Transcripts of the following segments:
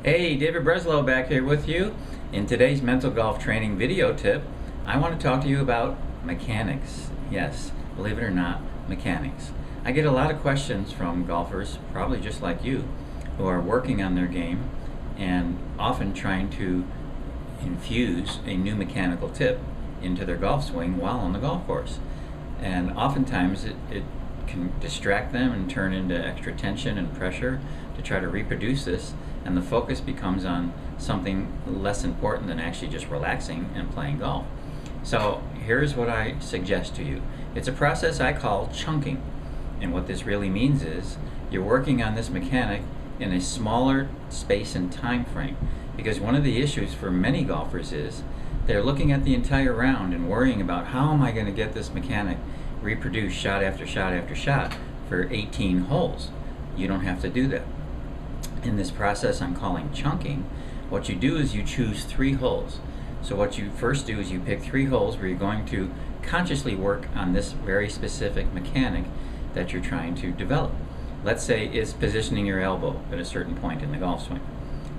Hey, David Breslow back here with you. In today's mental golf training video tip, I want to talk to you about mechanics. Yes, believe it or not, mechanics. I get a lot of questions from golfers, probably just like you, who are working on their game and often trying to infuse a new mechanical tip into their golf swing while on the golf course. And oftentimes it can distract them and turn into extra tension and pressure to try to reproduce this, and the focus becomes on something less important than actually just relaxing and playing golf. So here's what I suggest to you. It's a process I call chunking, and what this really means is you're working on this mechanic in a smaller space and time frame, because one of the issues for many golfers is they're looking at the entire round and worrying about how am I going to get this mechanic reproduced shot after shot after shot for 18 holes. You don't have to do that. In this process I'm calling chunking, what you do is you choose 3 holes. So what you first do is you pick 3 holes where you're going to consciously work on this very specific mechanic that you're trying to develop. Let's say it's positioning your elbow at a certain point in the golf swing,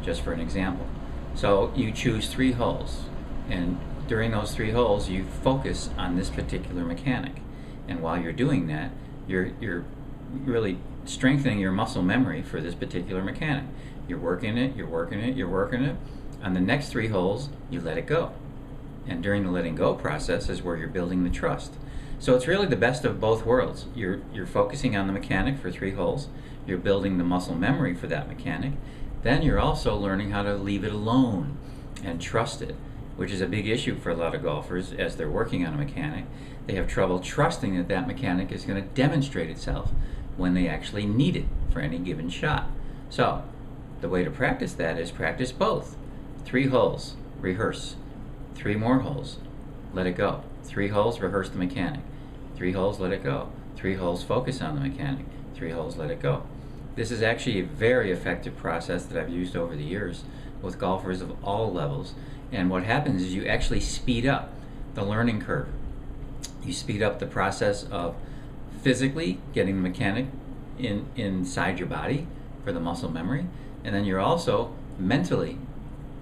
just for an example. So you choose 3 holes, and during those 3 holes you focus on this particular mechanic. And while you're doing that, you're really strengthening your muscle memory for this particular mechanic. You're working it, you're working it, you're working it. On the next 3 holes, you let it go. And during the letting go process is where you're building the trust. So it's really the best of both worlds. You're focusing on the mechanic for 3 holes, you're building the muscle memory for that mechanic, then you're also learning how to leave it alone and trust it, which is a big issue for a lot of golfers as they're working on a mechanic. They have trouble trusting that that mechanic is going to demonstrate itself when they actually need it for any given shot. So the way to practice that is practice both. 3 holes, rehearse. 3 more holes, let it go. 3 holes, rehearse the mechanic. 3 holes, let it go. 3 holes, focus on the mechanic. 3 holes, let it go. This is actually a very effective process that I've used over the years with golfers of all levels. And what happens is you actually speed up the learning curve. You speed up the process of physically getting the mechanic inside your body for the muscle memory, and then you're also mentally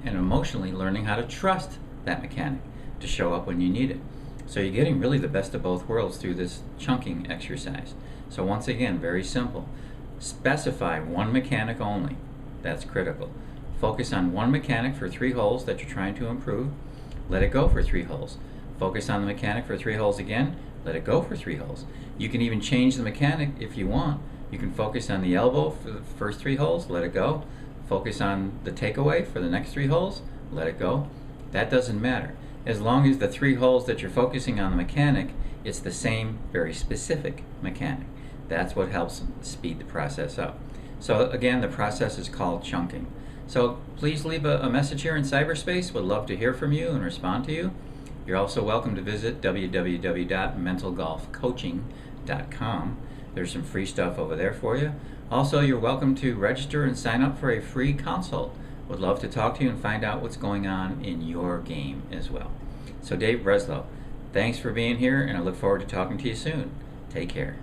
and emotionally learning how to trust that mechanic to show up when you need it. So you're getting really the best of both worlds through this chunking exercise. So once again, very simple. Specify one mechanic only. That's critical. Focus on one mechanic for 3 holes that you're trying to improve. Let it go for 3 holes. Focus on the mechanic for 3 holes again. Let it go for 3 holes. You can even change the mechanic if you want. You can focus on the elbow for the first 3 holes. Let it go. Focus on the takeaway for the next 3 holes. Let it go. That doesn't matter. As long as the 3 holes that you're focusing on the mechanic, it's the same very specific mechanic. That's what helps speed the process up. So again, the process is called chunking. So please leave a message here in cyberspace. Would love to hear from you and respond to you. You're also welcome to visit www.mentalgolfcoaching.com. There's some free stuff over there for you. Also, you're welcome to register and sign up for a free consult. Would love to talk to you and find out what's going on in your game as well. So Dave Breslow, thanks for being here, and I look forward to talking to you soon. Take care.